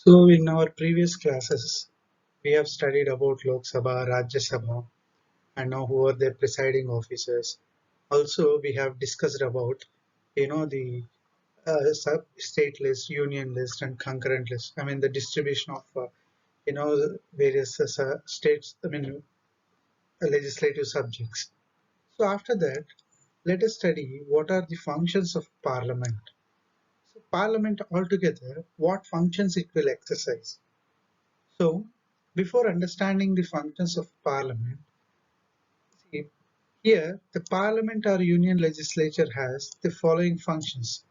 So in our previous classes, we have studied about Lok Sabha, Rajya Sabha, and now who are their presiding officers. Also, we have discussed about, the state list, union list, and concurrent list. I mean, the distribution of, various states. I mean, legislative subjects. So after that, let us study what are the functions of Parliament. So Parliament altogether, what functions it will exercise. So, before understanding the functions of Parliament, see, here the Parliament or Union Legislature has the following functions.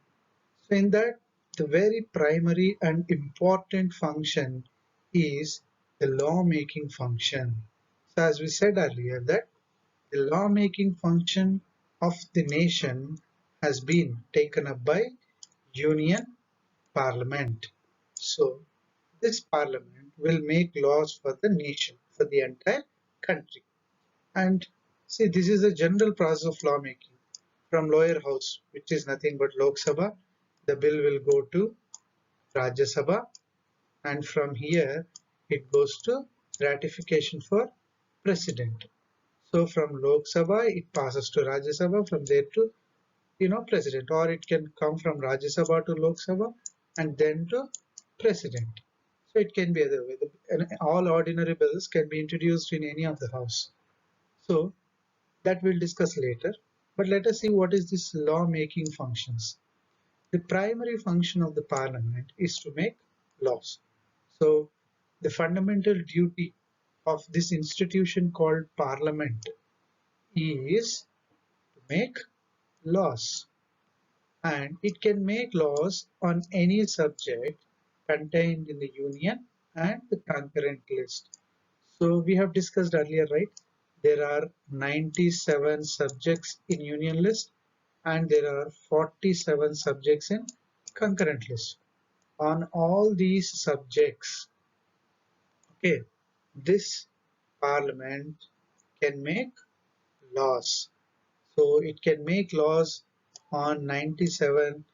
So, in that, the very primary and important function is the law-making function. So, as we said earlier, that the law-making function of the nation has been taken up by Union Parliament. So, this parliament will make laws for the nation, for the entire country. And see, this is a general process of lawmaking. From lower house, which is nothing but Lok Sabha, the bill will go to Rajya Sabha, and from here it goes to ratification for president. So from Lok Sabha it passes to Rajya Sabha, from there to president, or it can come from Rajya Sabha to Lok Sabha and then to president. So it can be other way. And all ordinary bills can be introduced in any of the house. So that we'll discuss later. But let us see what is this law making functions. The primary function of the parliament is to make laws. So the fundamental duty of this institution called parliament is to make laws. And it can make laws on any subject contained in the union and the concurrent list. So we have discussed earlier, right? There are 97 subjects in union list and there are 47 subjects in concurrent list. On all these subjects, okay, this parliament can make laws. So it can make laws on 97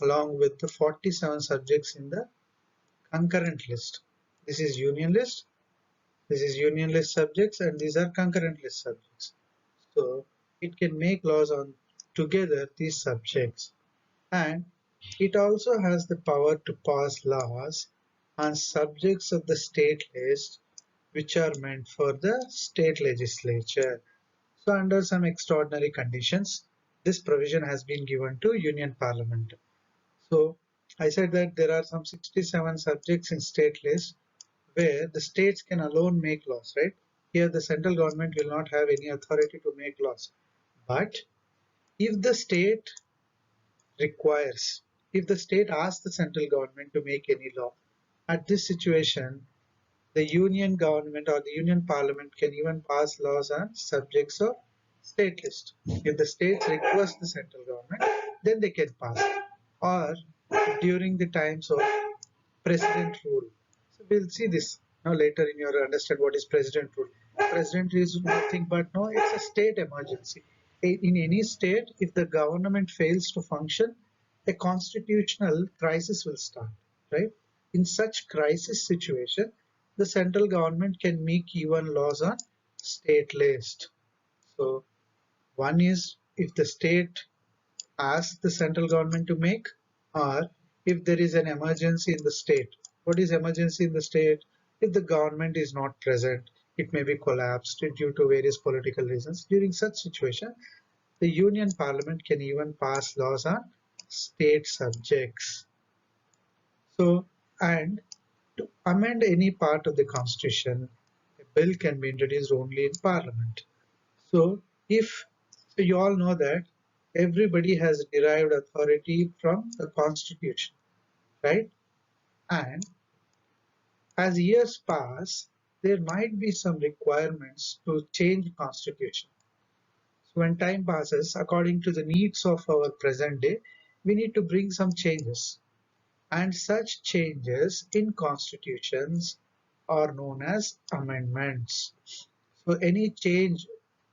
along with the 47 subjects in the concurrent list. This is union list, this is union list subjects, and these are concurrent list subjects. So it can make laws on together these subjects, and it also has the power to pass laws on subjects of the state list which are meant for the state legislature. So under some extraordinary conditions, this provision has been given to Union Parliament. So I said that there are some 67 subjects in state list where the states can alone make laws, right? Here the central government will not have any authority to make laws. But if the state requires, if the state asks the central government to make any law, at this situation, the union government or the union parliament can even pass laws on subjects of state list. If the states request the central government, then they can pass. Or during the times of president rule. So we'll see this now later in your understand what is president rule. President is nothing but no, it's a state emergency. In any state, if the government fails to function, a constitutional crisis will start, right? In such crisis situation, the central government can make even laws on state list. So one is if the state asks the central government to make, or if there is an emergency in the state. What is emergency in the state? If the government is not present, it may be collapsed due to various political reasons. During such situation, the union parliament can even pass laws on state subjects. So, and to amend any part of the constitution, a bill can be introduced only in parliament. So if so you all know that everybody has derived authority from the constitution, right? And as years pass, there might be some requirements to change constitution. So when time passes, according to the needs of our present day, we need to bring some changes. And such changes in constitutions are known as amendments. So any change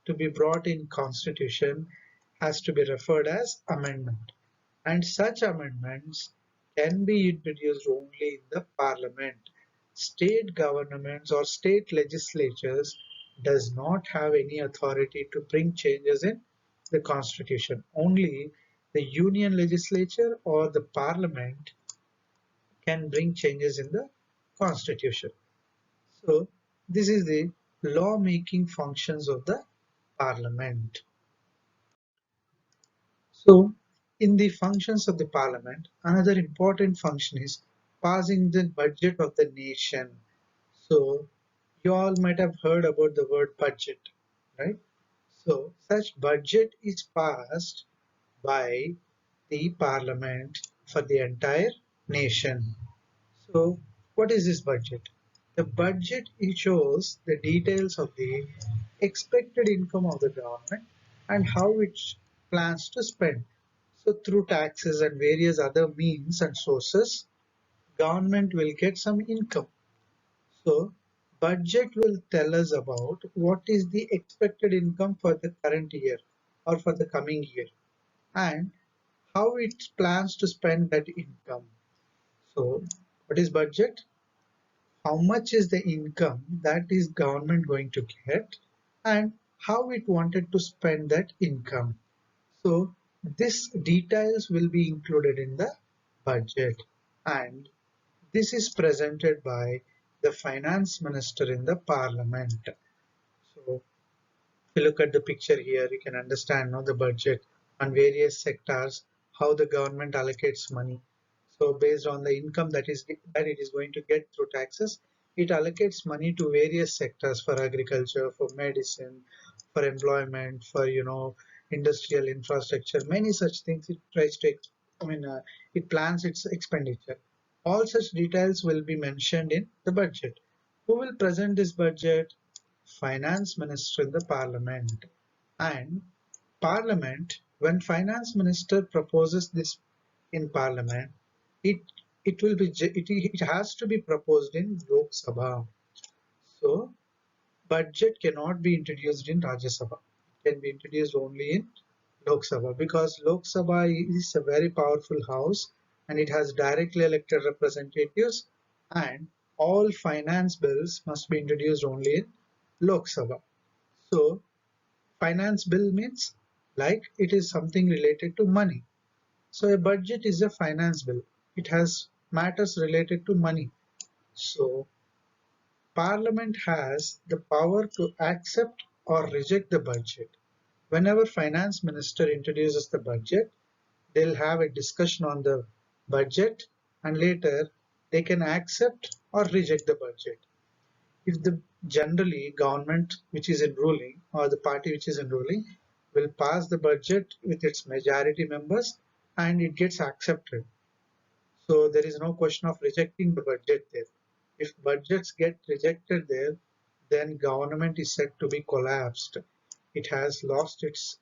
to be brought in constitution has to be referred as amendment. And such amendments can be introduced only in the parliament. State governments or state legislatures does not have any authority to bring changes in the constitution. Only the union legislature or the parliament can bring changes in the constitution. So this is the law-making functions of the parliament. So in the functions of the parliament, another important function is passing the budget of the nation. So you all might have heard about the word budget, right? So such budget is passed by the parliament for the entire nation. So what is this budget? The budget it shows the details of the expected income of the government and how it plans to spend. So through taxes and various other means and sources, government will get some income. So budget will tell us about what is the expected income for the current year or for the coming year and how it plans to spend that income. So what is budget? How much is the income that is government going to get and how it wanted to spend that income. So this details will be included in the budget and this is presented by the finance minister in the parliament. So if you look at the picture here, you can understand now the budget on various sectors, how the government allocates money. So based on the income that it is going to get through taxes, it allocates money to various sectors for agriculture, for medicine, for employment, for industrial infrastructure, many such things. It tries to, I mean, it plans its expenditure. All such details will be mentioned in the budget. Who will present this budget? Finance minister in the parliament. And parliament, when finance minister proposes this in parliament, it it has to be proposed in Lok Sabha. So budget cannot be introduced in Rajya Sabha. It can be introduced only in Lok Sabha because Lok Sabha is a very powerful house and it has directly elected representatives and all finance bills must be introduced only in Lok Sabha. So finance bill means like it is something related to money. So a budget is a finance bill. It has matters related to money. So Parliament has the power to accept or reject the budget. Whenever finance minister introduces the budget, they'll have a discussion on the budget and later they can accept or reject the budget. If the generally government which is in ruling or the party which is in ruling will pass the budget with its majority members and it gets accepted. So there is no question of rejecting the budget there. If budgets get rejected there, then government is said to be collapsed. It has lost its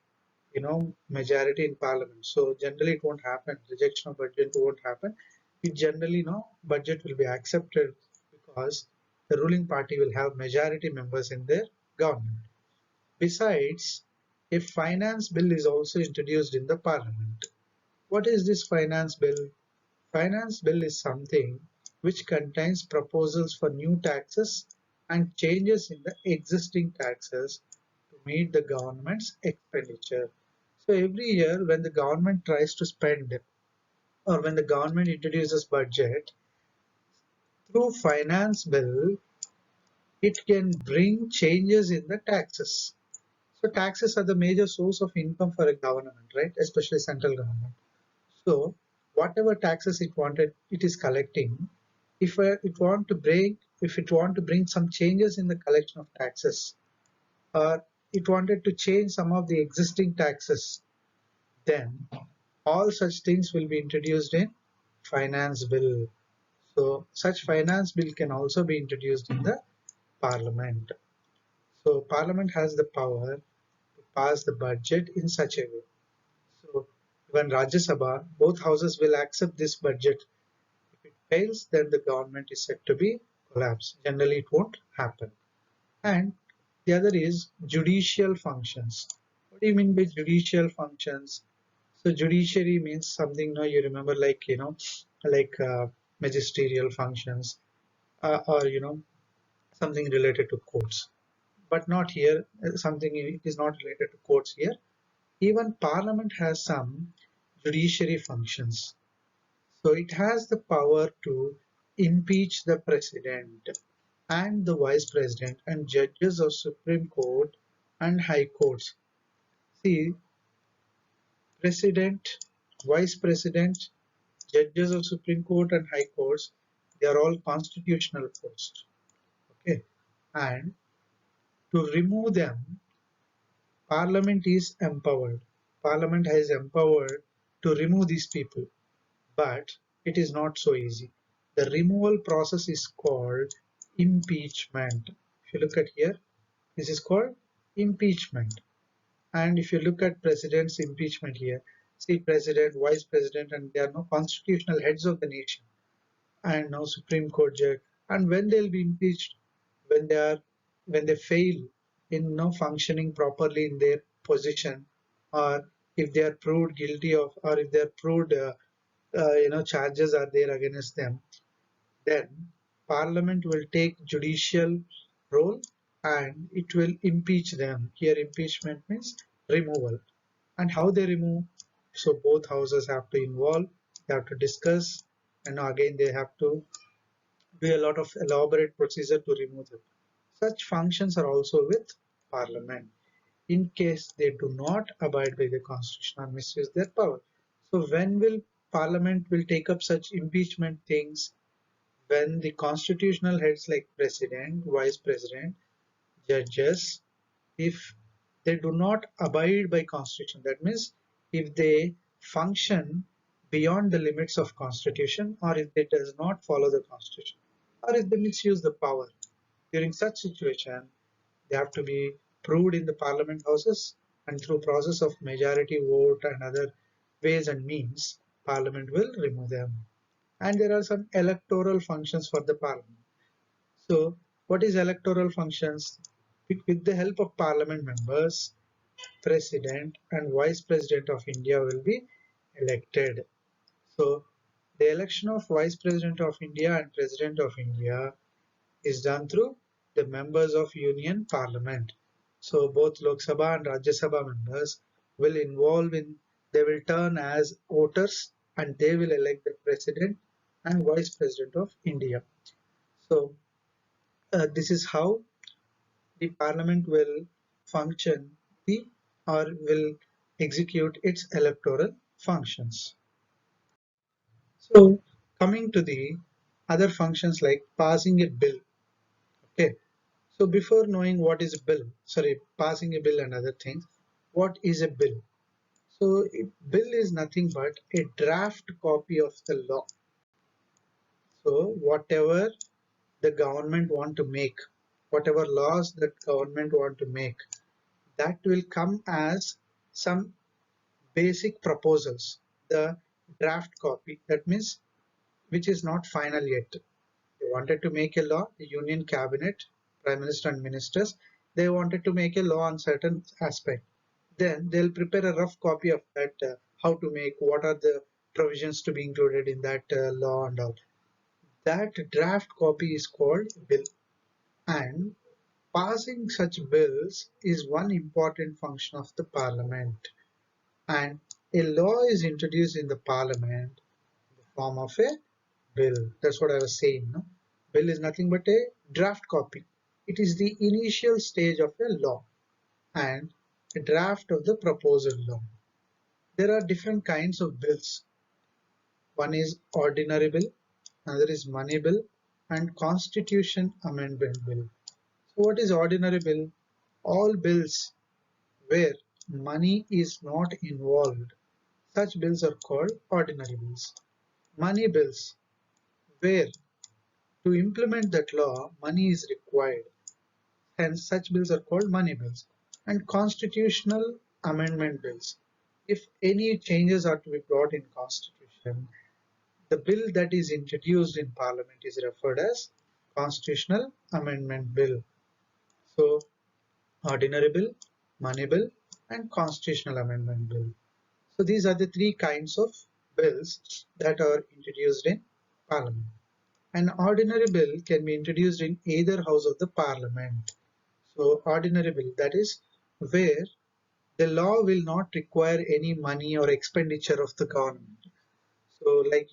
majority in parliament. So generally it won't happen. Rejection of budget won't happen. It generally budget will be accepted because the ruling party will have majority members in their government. Besides, a finance bill is also introduced in the parliament. What is this finance bill? Finance bill is something which contains proposals for new taxes and changes in the existing taxes to meet the government's expenditure. So every year when the government tries to spend or when the government introduces budget, through finance bill, it can bring changes in the taxes. So taxes are the major source of income for a government, right? Especially central government. So whatever taxes it is collecting, if it want to bring some changes in the collection of taxes, or it wanted to change some of the existing taxes, then all such things will be introduced in finance bill. So such finance bill can also be introduced in the parliament. So parliament has the power to pass the budget in such a way. So when Rajya Sabha, both houses will accept this budget. If it fails, then the government is said to be collapsed. Generally, it won't happen. And the other is judicial functions. What do you mean by judicial functions? So judiciary means something now you remember like like magisterial functions, or something related to courts. But not here. Something it is not related to courts here. Even Parliament has some judiciary functions. So it has the power to impeach the president and the vice president and judges of Supreme Court and high courts. See, president, vice president, judges of Supreme Court and high courts, they are all constitutional posts. Okay, and to remove them, Parliament is empowered. Parliament has empowered to remove these people, but it is not so easy. The removal process is called impeachment. If you look at here, this is called impeachment. And if you look at president's impeachment here, see president, vice president, and they are no constitutional heads of the nation, and now Supreme Court judge. And when they'll be impeached, when they are when they fail in no functioning properly in their position, or if they are proved guilty of, or if they are proved charges are there against them, then Parliament will take judicial role and it will impeach them. Here, impeachment means removal. And how they remove? So both houses have to involve, they have to discuss, and again they have to do a lot of elaborate procedure to remove them. Such functions are also with Parliament in case they do not abide by the Constitution or misuse their power. So when will Parliament will take up such impeachment things? When the constitutional heads like president, vice president, judges, if they do not abide by constitution, that means if they function beyond the limits of constitution, or if they does not follow the constitution, or if they misuse the power, during such situation they have to be proved in the parliament houses, and through process of majority vote and other ways and means, parliament will remove them. And there are some electoral functions for the parliament. So what is electoral functions? With the help of parliament members, president and vice president of India will be elected. So the election of vice president of India and president of India is done through the members of Union Parliament. So both Lok Sabha and Rajya Sabha members will involve in, they will turn as voters and they will elect the president and vice president of India. So this is how the parliament will function the or will execute its electoral functions. So coming to the other functions like passing a bill. Okay. So before knowing what is a bill, sorry, passing a bill and other things, what is a bill? So a bill is nothing but a draft copy of the law. So whatever the government want to make, whatever laws that government want to make, that will come as some basic proposals, the draft copy, that means which is not final yet. They wanted to make a law, the union cabinet, prime minister and ministers, they wanted to make a law on certain aspect. Then they'll prepare a rough copy of that, how to make, what are the provisions to be included in that law and all. That draft copy is called bill. And passing such bills is one important function of the parliament. And a law is introduced in the parliament in the form of a bill. That's what I was saying. No? Bill is nothing but a draft copy. It is the initial stage of a law and a draft of the proposed law. There are different kinds of bills. One is ordinary bill, another is money bill, and constitution amendment bill. So what is ordinary bill? All bills where money is not involved, such bills are called ordinary bills. Money bills, where to implement that law, money is required, hence such bills are called money bills. And constitutional amendment bills, if any changes are to be brought in constitution, the bill that is introduced in parliament is referred as constitutional amendment bill. So ordinary bill, money bill, and constitutional amendment bill. So these are the three kinds of bills that are introduced in Parliament. An ordinary bill can be introduced in either house of the Parliament. So ordinary bill, that is where the law will not require any money or expenditure of the government. So like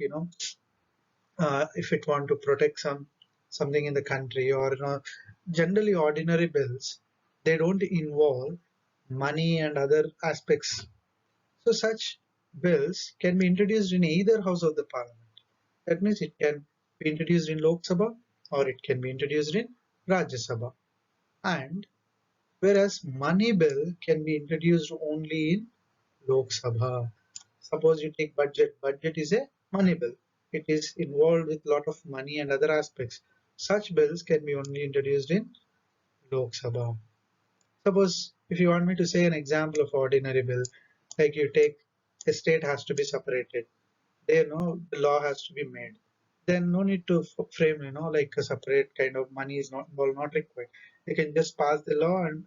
if it want to protect something in the country, or generally ordinary bills, they don't involve money and other aspects. So such bills can be introduced in either house of the Parliament. That means it can be introduced in Lok Sabha or it can be introduced in Rajya Sabha. And whereas money bill can be introduced only in Lok Sabha. Suppose you take budget. Budget is a money bill. It is involved with lot of money and other aspects. Such bills can be only introduced in Lok Sabha. Suppose if you want me to say an example of ordinary bill, like you take a state has to be separated. There, no, the law has to be made. Then no need to frame, like a separate kind of money is not required. They can just pass the law and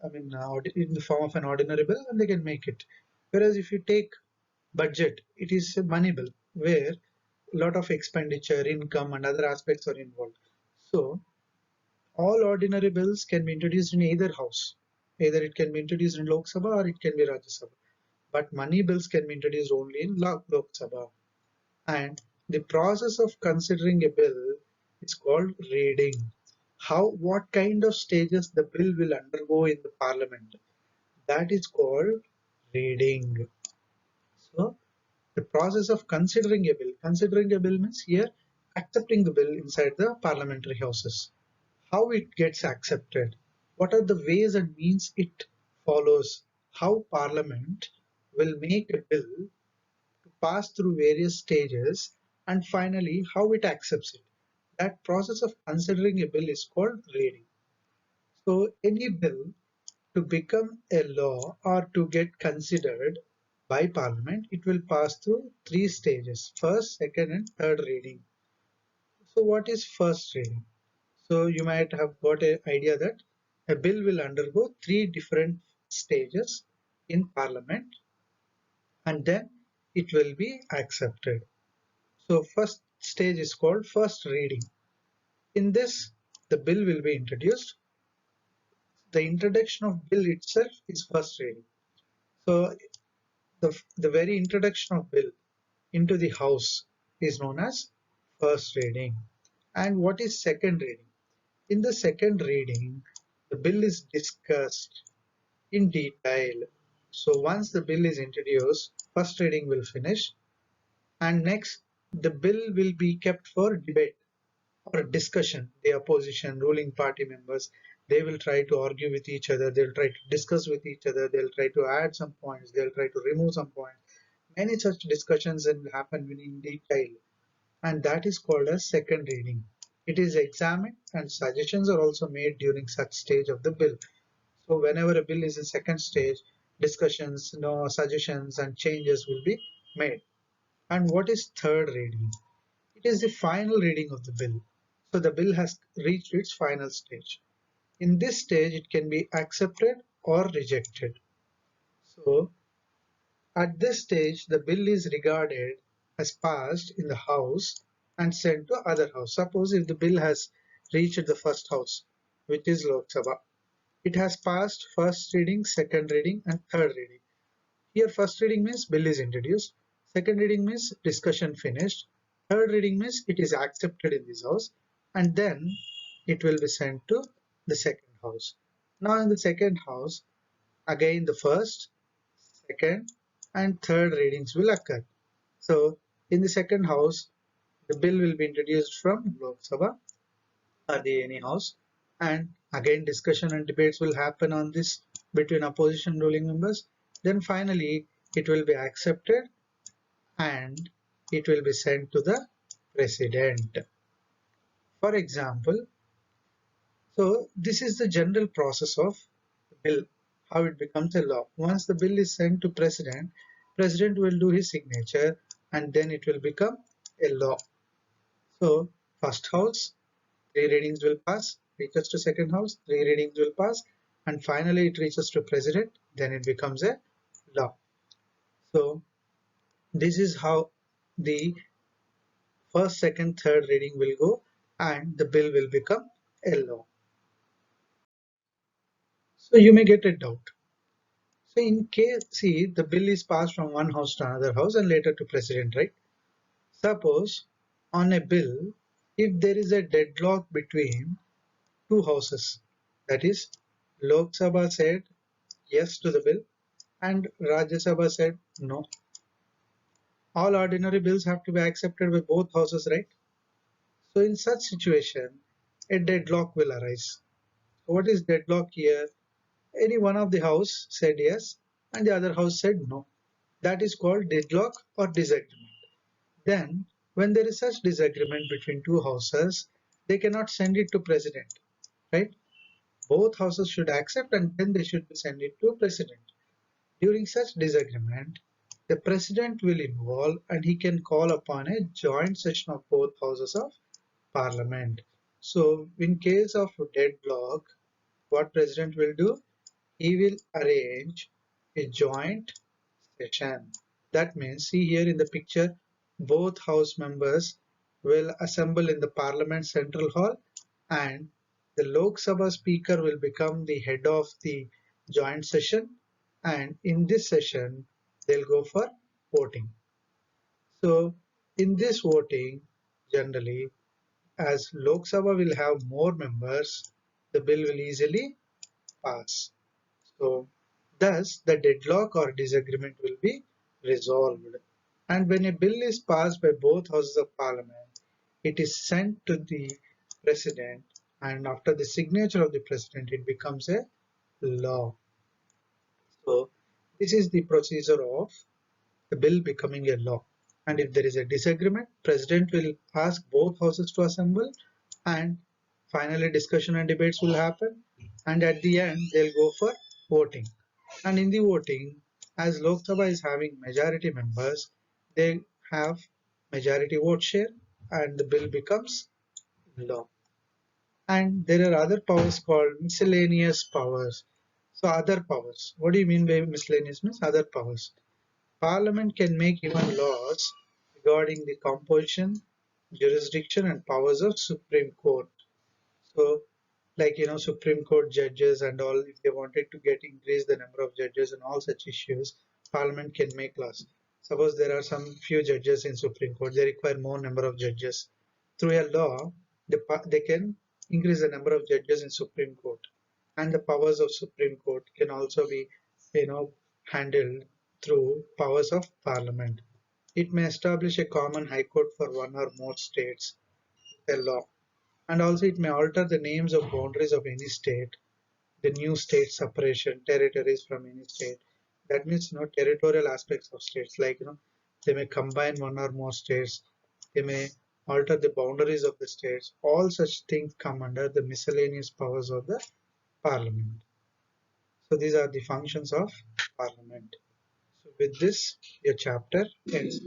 in the form of an ordinary bill, and they can make it. Whereas if you take budget, it is a money bill where a lot of expenditure, income, and other aspects are involved. So all ordinary bills can be introduced in either house. Either it can be introduced in Lok Sabha or it can be Rajya Sabha. But money bills can be introduced only in Lok Sabha. And the process of considering a bill is called reading. What kind of stages the bill will undergo in the Parliament? That is called reading. So the process of considering a bill means here accepting the bill inside the parliamentary houses. How it gets accepted, what are the ways and means it follows, how Parliament will make a bill to pass through various stages, and finally how it accepts it. That process of considering a bill is called reading. So any bill to become a law or to get considered by Parliament, it will pass through three stages: first, second, and third reading. So what is first reading? So you might have got an idea that a bill will undergo three different stages in Parliament, and then it will be accepted. So first stage is called first reading. In this, the bill will be introduced. The introduction of bill itself is first reading. So the very introduction of bill into the house is known as first reading. And what is second reading? In the second reading, the bill is discussed in detail. So once the bill is introduced, first reading will finish, and next the bill will be kept for debate or discussion. The opposition, ruling party members, they will try to argue with each other, they'll try to discuss with each other, they'll try to add some points, they'll try to remove some points. Many such discussions will happen in detail, and that is called as second reading. It is examined and suggestions are also made during such stage of the bill. So whenever a bill is in second stage, discussions, suggestions and changes will be made. And what is third reading? It is the final reading of the bill. So the bill has reached its final stage. In this stage, it can be accepted or rejected. So at this stage, the bill is regarded as passed in the House and sent to other House. Suppose if the bill has reached the first House, which is Lok Sabha, it has passed first reading, second reading, and third reading. Here, first reading means bill is introduced, second reading means discussion finished, third reading means it is accepted in this House, and then it will be sent to the second House. Now, in the second House, again the first, second, and third readings will occur. So, in the second House, the bill will be introduced from Lok Sabha or the any house, and again discussion and debates will happen on this between opposition ruling members. Then finally, it will be accepted and it will be sent to the president. For example, so this is the general process of the bill, how it becomes a law. Once the bill is sent to president, president will do his signature and then it will become a law. So first house, three readings will pass, reaches to second house, three readings will pass, and finally it reaches to president, then it becomes a law. So this is how the first, second, third reading will go and the bill will become a law. So you may get a doubt. So in case, see, the bill is passed from one house to another house and later to president, right? Suppose on a bill, if there is a deadlock between two houses, that is, Lok Sabha said yes to the bill and Rajya Sabha said no. All ordinary bills have to be accepted by both houses, right? So in such situation, a deadlock will arise. What is deadlock here? Any one of the house said yes and the other house said no. That is called deadlock or disagreement. Then, when there is such disagreement between two houses, they cannot send it to president, right? Both houses should accept and then they should send it to president. During such disagreement, the president will involve and he can call upon a joint session of both houses of parliament. So, in case of deadlock, what president will do? He will arrange a joint session. That means, see here in the picture, both house members will assemble in the parliament central hall and the Lok Sabha speaker will become the head of the joint session, and in this session they'll go for voting. So in this voting, generally, as Lok Sabha will have more members, the bill will easily pass. So thus the deadlock or disagreement will be resolved. And when a bill is passed by both houses of parliament, it is sent to the president, and after the signature of the president, it becomes a law. So this is the procedure of the bill becoming a law. And if there is a disagreement, president will ask both houses to assemble and finally discussion and debates will happen. And at the end, they'll go for voting. And in the voting, as Lok Sabha is having majority members, they have majority vote share and the bill becomes law. And there are other powers called miscellaneous powers. So other powers. What do you mean by miscellaneous? Means other powers. Parliament can make even laws regarding the composition, jurisdiction, and powers of Supreme Court. So, like Supreme Court judges and all, if they wanted to get increase the number of judges and all such issues, Parliament can make laws. Suppose there are some few judges in Supreme Court, they require more number of judges. Through a law, they can increase the number of judges in Supreme Court, and the powers of Supreme Court can also be, handled through powers of Parliament. It may establish a common high court for one or more states, a law, and also it may alter the names of boundaries of any state, the new state separation, territories from any state. That means territorial aspects of states, like they may combine one or more states, they may alter the boundaries of the states. All such things come under the miscellaneous powers of the parliament. So these are the functions of parliament. So with this, your chapter ends.